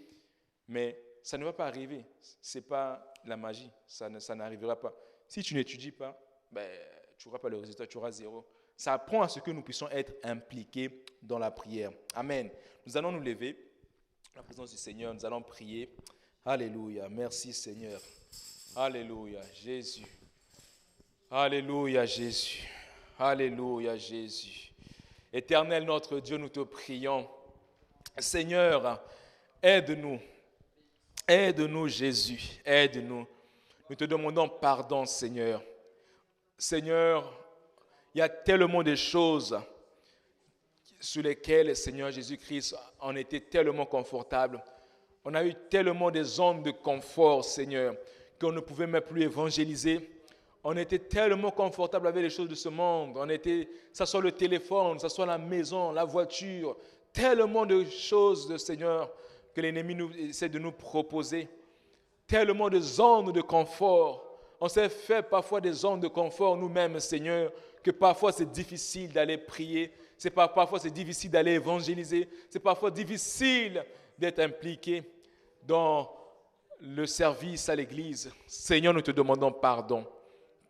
Mais ça ne va pas arriver. Ce n'est pas la magie. Ça n'arrivera pas. Si tu n'étudies pas, tu n'auras pas le résultat, tu auras 0. Ça apprend à ce que nous puissions être impliqués dans la prière. Amen. Nous allons nous lever. En la présence du Seigneur, nous allons prier. Alléluia. Merci Seigneur. Alléluia. Jésus. Alléluia Jésus. Alléluia Jésus. Éternel notre Dieu, nous te prions. Seigneur, aide-nous. Aide-nous Jésus. Aide-nous. Nous te demandons pardon Seigneur. Seigneur, il y a tellement de choses sur lesquelles, Seigneur Jésus-Christ, on était tellement confortable. On a eu tellement de zones de confort, Seigneur, qu'on ne pouvait même plus évangéliser. On était tellement confortable avec les choses de ce monde. Ça soit le téléphone, ça soit la maison, la voiture, tellement de choses, Seigneur, que l'ennemi essaie de nous proposer. Tellement de zones de confort. On s'est fait parfois des zones de confort nous-mêmes, Seigneur, que parfois c'est difficile d'aller prier. Parfois c'est difficile d'aller évangéliser. C'est parfois difficile d'être impliqué dans le service à l'église. Seigneur, nous te demandons pardon.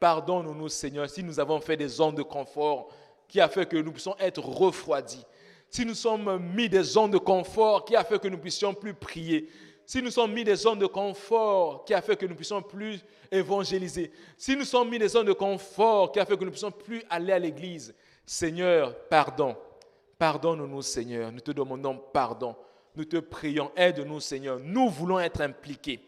Pardonne-nous, Seigneur, si nous avons fait des zones de confort qui a fait que nous puissions être refroidis. Si nous sommes mis des zones de confort qui a fait que nous puissions plus prier. Si nous sommes mis des zones de confort qui a fait que nous puissions plus évangéliser. Si nous sommes mis des zones de confort qui a fait que nous puissions plus aller à l'église. Seigneur, pardon. Pardonne-nous, Seigneur. Nous te demandons pardon. Nous te prions. Aide-nous, Seigneur. Nous voulons être impliqués.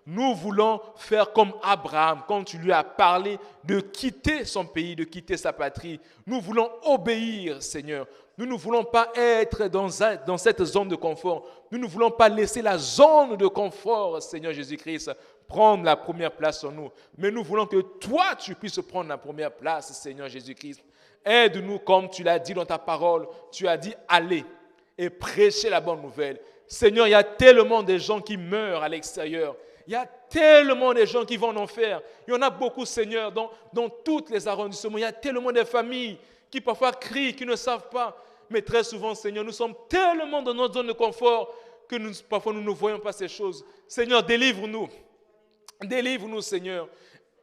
Nous voulons faire comme Abraham, quand tu lui as parlé de quitter son pays, de quitter sa patrie. Nous voulons obéir, Seigneur. Nous ne voulons pas être dans cette zone de confort. Nous ne voulons pas laisser la zone de confort, Seigneur Jésus-Christ, prendre la première place en nous. Mais nous voulons que toi, tu puisses prendre la première place, Seigneur Jésus-Christ. Aide-nous comme tu l'as dit dans ta parole. Tu as dit, allez et prêchez la bonne nouvelle. Seigneur, il y a tellement de gens qui meurent à l'extérieur. Il y a tellement de gens qui vont en enfer. Il y en a beaucoup, Seigneur, dans tous les arrondissements. Il y a tellement de familles qui parfois crient, qui ne savent pas. Mais très souvent, Seigneur, nous sommes tellement dans notre zone de confort que parfois nous ne voyons pas ces choses. Seigneur, délivre-nous. Délivre-nous, Seigneur.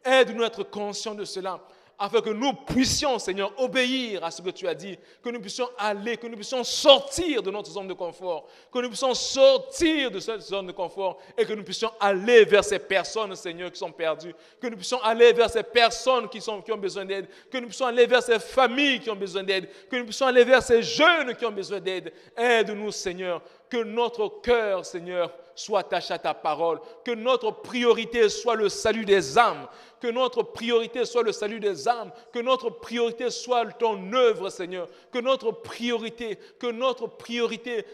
Aide-nous à être conscients de cela, afin que nous puissions, Seigneur, obéir à ce que tu as dit, que nous puissions aller, que nous puissions sortir de notre zone de confort, que nous puissions sortir de cette zone de confort et que nous puissions aller vers ces personnes, Seigneur, qui sont perdues, que nous puissions aller vers ces personnes qui ont besoin d'aide, que nous puissions aller vers ces familles qui ont besoin d'aide, que nous puissions aller vers ces jeunes qui ont besoin d'aide. Aide-nous, Seigneur, que notre cœur, Seigneur, soit attaché à ta parole, que notre priorité soit le salut des âmes, que notre priorité soit le salut des âmes, que notre priorité soit ton œuvre, Seigneur, que notre priorité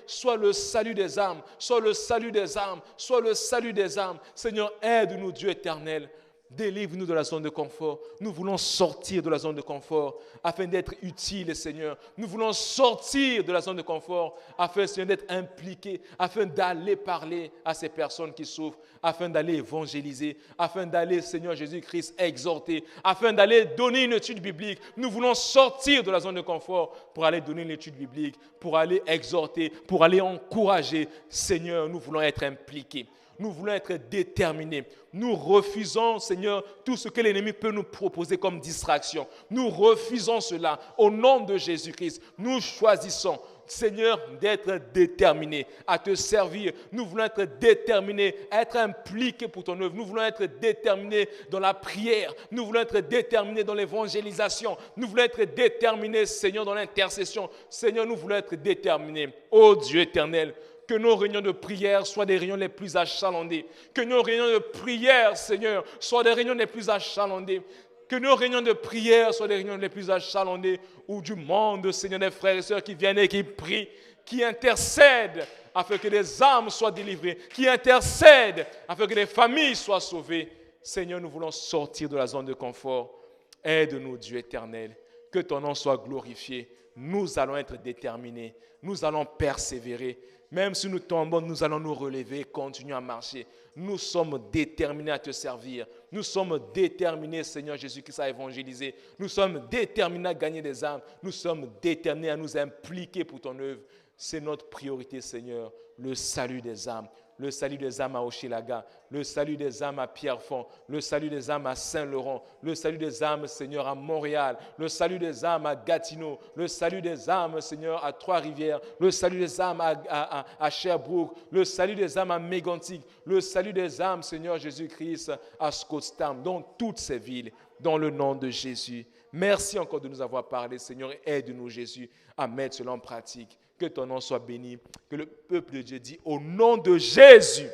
soit le salut des âmes, soit le salut des âmes, soit le salut des âmes. Seigneur, aide-nous, Dieu éternel. Délivre-nous de la zone de confort. Nous voulons sortir de la zone de confort afin d'être utiles, Seigneur. Nous voulons sortir de la zone de confort afin, Seigneur, d'être impliqués, afin d'aller parler à ces personnes qui souffrent, afin d'aller évangéliser, afin d'aller, Seigneur Jésus-Christ, exhorter, afin d'aller donner une étude biblique. Nous voulons sortir de la zone de confort pour aller donner une étude biblique, pour aller exhorter, pour aller encourager. Seigneur, nous voulons être impliqués. Nous voulons être déterminés. Nous refusons, Seigneur, tout ce que l'ennemi peut nous proposer comme distraction. Nous refusons cela. Au nom de Jésus-Christ, nous choisissons, Seigneur, d'être déterminés à te servir. Nous voulons être déterminés à être impliqués pour ton œuvre. Nous voulons être déterminés dans la prière. Nous voulons être déterminés dans l'évangélisation. Nous voulons être déterminés, Seigneur, dans l'intercession. Seigneur, nous voulons être déterminés. Ô Dieu éternel, Que nos réunions de prière soient des réunions les plus achalandées. Que nos réunions de prière, Seigneur, soient des réunions les plus achalandées. Que nos réunions de prière soient des réunions les plus achalandées où du monde, Seigneur, des frères et sœurs qui viennent et qui prient, qui intercèdent afin que des âmes soient délivrées, qui intercèdent afin que des familles soient sauvées. Seigneur, nous voulons sortir de la zone de confort. Aide-nous, Dieu éternel, que ton nom soit glorifié. Nous allons être déterminés, nous allons persévérer. Même si nous tombons, nous allons nous relever, continuer à marcher. Nous sommes déterminés à te servir. Nous sommes déterminés, Seigneur Jésus-Christ, à évangéliser. Nous sommes déterminés à gagner des âmes. Nous sommes déterminés à nous impliquer pour ton œuvre. C'est notre priorité, Seigneur, le salut des âmes. Le salut des âmes à Hochelaga, le salut des âmes à Pierrefonds, le salut des âmes à Saint-Laurent, le salut des âmes, Seigneur, à Montréal, le salut des âmes à Gatineau, le salut des âmes, Seigneur, à Trois-Rivières, le salut des âmes à Sherbrooke, le salut des âmes à Mégantic, le salut des âmes, Seigneur Jésus-Christ, à Scottsdale, dans toutes ces villes, dans le nom de Jésus. Merci encore de nous avoir parlé, Seigneur, et aide-nous, Jésus, à mettre cela en pratique. Que ton nom soit béni. Que le peuple de Dieu dit au nom de Jésus.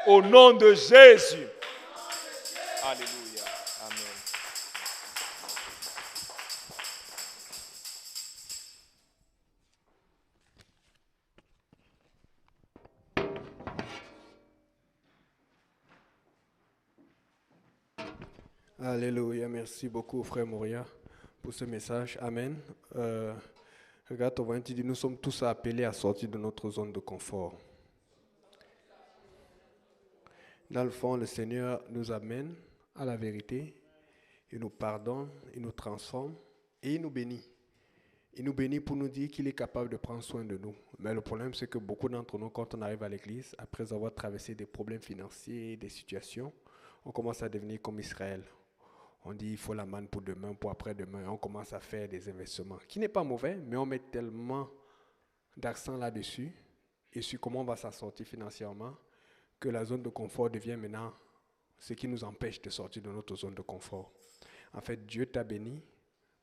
Au nom de Jésus. Alléluia. Amen.
Alléluia. Merci beaucoup, frère Moria, pour ce message. Amen. Regarde, on va te dire, nous sommes tous appelés à sortir de notre zone de confort. Dans le fond, le Seigneur nous amène à la vérité, il nous pardonne, il nous transforme et il nous bénit. Il nous bénit pour nous dire qu'il est capable de prendre soin de nous. Mais le problème, c'est que beaucoup d'entre nous, quand on arrive à l'église, après avoir traversé des problèmes financiers, des situations, on commence à devenir comme Israël. On dit il faut la manne pour demain, pour après-demain. On commence à faire des investissements, qui n'est pas mauvais, mais on met tellement d'accent là-dessus et sur comment on va s'en sortir financièrement que la zone de confort devient maintenant ce qui nous empêche de sortir de notre zone de confort. En fait, Dieu t'a béni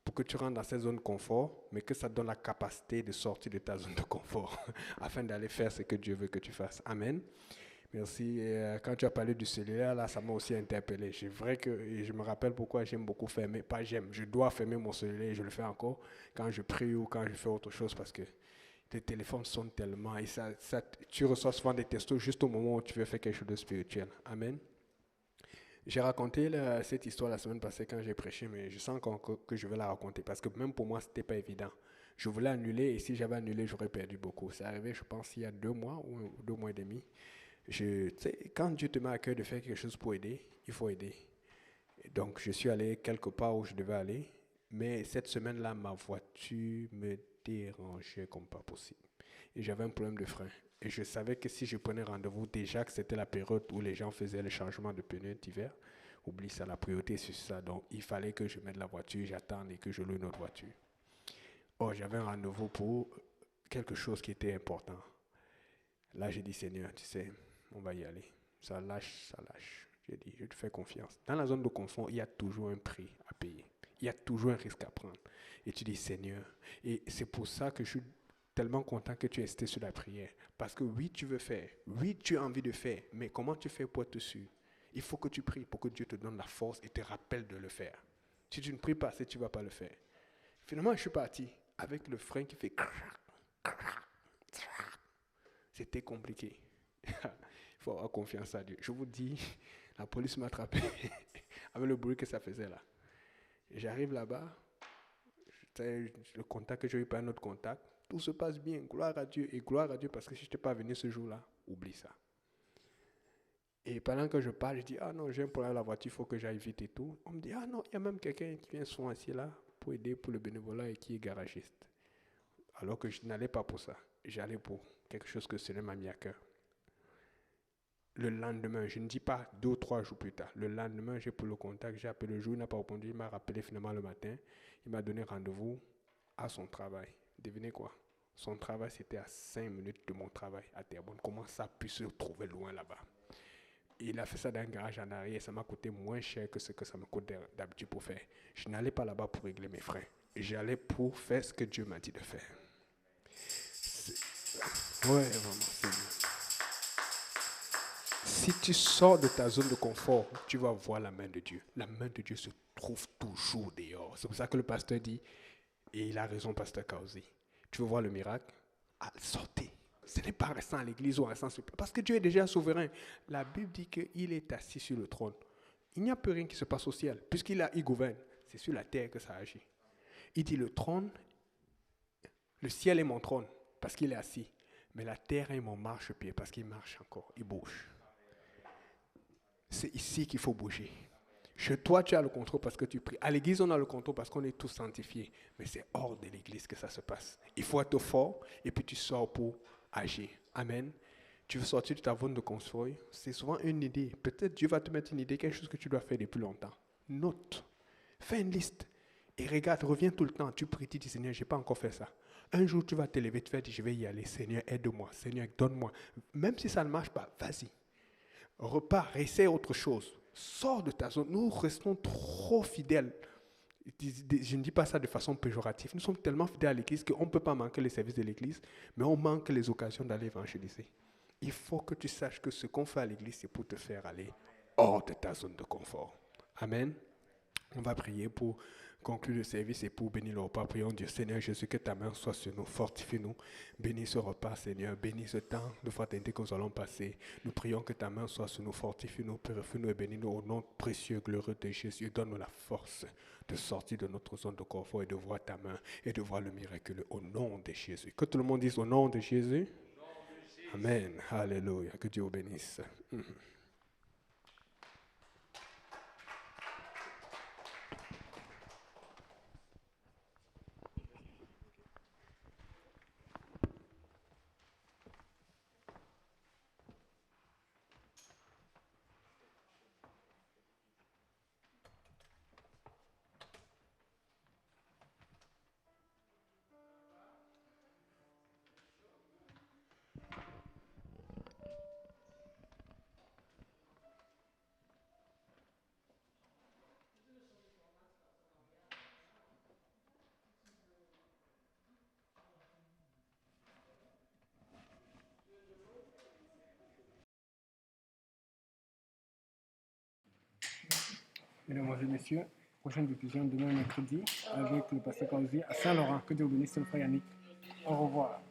pour que tu rentres dans cette zone de confort, mais que ça te donne la capacité de sortir de ta zone de confort afin d'aller faire ce que Dieu veut que tu fasses. Amen. Merci. Et quand tu as parlé du cellulaire, là, ça m'a aussi interpellé. C'est vrai que je me rappelle pourquoi j'aime beaucoup fermer. Pas j'aime, je dois fermer mon cellulaire et je le fais encore quand je prie ou quand je fais autre chose parce que les téléphones sonnent tellement et tu reçois souvent des textos juste au moment où tu veux faire quelque chose de spirituel. Amen. J'ai raconté cette histoire la semaine passée quand j'ai prêché, mais je sens encore que je vais la raconter parce que même pour moi, ce n'était pas évident. Je voulais annuler et si j'avais annulé, j'aurais perdu beaucoup. C'est arrivé, je pense, il y a 2 mois ou 2 mois et demi. Quand Dieu te met à cœur de faire quelque chose pour aider, il faut aider. Et donc, je suis allé quelque part où je devais aller, mais cette semaine-là, ma voiture me dérangeait comme pas possible. Et j'avais un problème de frein. Et je savais que si je prenais rendez-vous, déjà que c'était la période où les gens faisaient le changement de pneus d'hiver, oublie ça, la priorité c'est ça. Donc, il fallait que je mette la voiture, j'attende et que je loue une autre voiture. Or, j'avais un rendez-vous pour quelque chose qui était important. Là, j'ai dit, Seigneur, tu sais, on va y aller. Ça lâche, ça lâche. J'ai dit, je te fais confiance. Dans la zone de confort, il y a toujours un prix à payer. Il y a toujours un risque à prendre. Et tu dis, Seigneur. Et c'est pour ça que je suis tellement content que tu restes sur la prière. Parce que oui, tu veux faire. Oui, tu as envie de faire. Mais comment tu fais pour être sûr? Il faut que tu pries pour que Dieu te donne la force et te rappelle de le faire. Si tu ne pries pas, tu ne vas pas le faire. Finalement, je suis parti avec le frein qui fait crac, crac, crac. C'était compliqué. Il faut avoir confiance à Dieu. Je vous dis, la police m'a attrapé avec le bruit que ça faisait là. Et j'arrive là-bas, le contact que j'ai eu par un autre contact, tout se passe bien, gloire à Dieu. Et gloire à Dieu parce que si je n'étais pas venu ce jour-là, oublie ça. Et pendant que je parle, je dis, ah non, j'ai un problème à la voiture, il faut que j'aille vite et tout. On me dit, ah non, il y a même quelqu'un qui vient souvent ici là pour aider pour le bénévolat et qui est garagiste. Alors que je n'allais pas pour ça. J'allais pour quelque chose que Seigneur m'a mis à cœur. Le lendemain, je ne dis pas 2 ou 3 jours plus tard, le lendemain, j'ai pris le contact, j'ai appelé le jour, il n'a pas répondu, il m'a rappelé finalement le matin, il m'a donné rendez-vous à son travail. Devinez quoi? Son travail, c'était à 5 minutes de mon travail à Terrebonne. Comment ça a pu se trouver loin là-bas? Il a fait ça dans un garage en arrière, ça m'a coûté moins cher que ce que ça me coûte d'habitude pour faire. Je n'allais pas là-bas pour régler mes freins, j'allais pour faire ce que Dieu m'a dit de faire. Ouais, vraiment, Seigneur. Si tu sors de ta zone de confort, tu vas voir la main de Dieu. La main de Dieu se trouve toujours dehors. C'est pour ça que le pasteur dit, et il a raison, pasteur Kauzi. Tu veux voir le miracle? Ah, sortez. Ce n'est pas restant à l'église ou restant sur... Parce que Dieu est déjà souverain. La Bible dit qu'il est assis sur le trône. Il n'y a plus rien qui se passe au ciel. Puisqu'il gouverne, c'est sur la terre que ça agit. Il dit le trône, le ciel est mon trône, parce qu'il est assis. Mais la terre est mon marchepied, parce qu'il marche encore, il bouge. C'est ici qu'il faut bouger. Chez toi, tu as le contrôle parce que tu pries. À l'église, on a le contrôle parce qu'on est tous sanctifiés. Mais c'est hors de l'église que ça se passe. Il faut être fort et puis tu sors pour agir. Amen. Tu veux sortir de ta zone de confort. C'est souvent une idée. Peut-être Dieu va te mettre une idée, quelque chose que tu dois faire depuis longtemps. Note. Fais une liste. Et regarde, reviens tout le temps. Tu pries, tu dis, Seigneur, je n'ai pas encore fait ça. Un jour, tu vas te lever, tu vas dire, je vais y aller. Seigneur, aide-moi. Seigneur, donne-moi. Même si ça ne marche pas, vas-y. Repars, essaie autre chose. Sors de ta zone. Nous restons trop fidèles. Je ne dis pas ça de façon péjorative. Nous sommes tellement fidèles à l'église qu'on ne peut pas manquer les services de l'église, mais on manque les occasions d'aller évangéliser. Il faut que tu saches que ce qu'on fait à l'église, c'est pour te faire aller hors de ta zone de confort. Amen. On va prier pour conclure le service et pour bénir le repas. Prions Dieu, Seigneur Jésus, que ta main soit sur nous, fortifie-nous. Bénis ce repas, Seigneur. Bénis ce temps de fraternité que nous allons passer. Nous prions que ta main soit sur nous, fortifie-nous, purifie-nous et bénis-nous au nom précieux, glorieux de Jésus. Donne-nous la force de sortir de notre zone de confort et de voir ta main et de voir le miraculeux au nom de Jésus. Que tout le monde dise au nom de Jésus. Amen. Alléluia. Que Dieu vous bénisse. Mesdames et messieurs, prochaine diffusion demain mercredi avec le pasteur Kauzi à Saint-Laurent. Que Dieu bénisse le frère Yannick. Au revoir.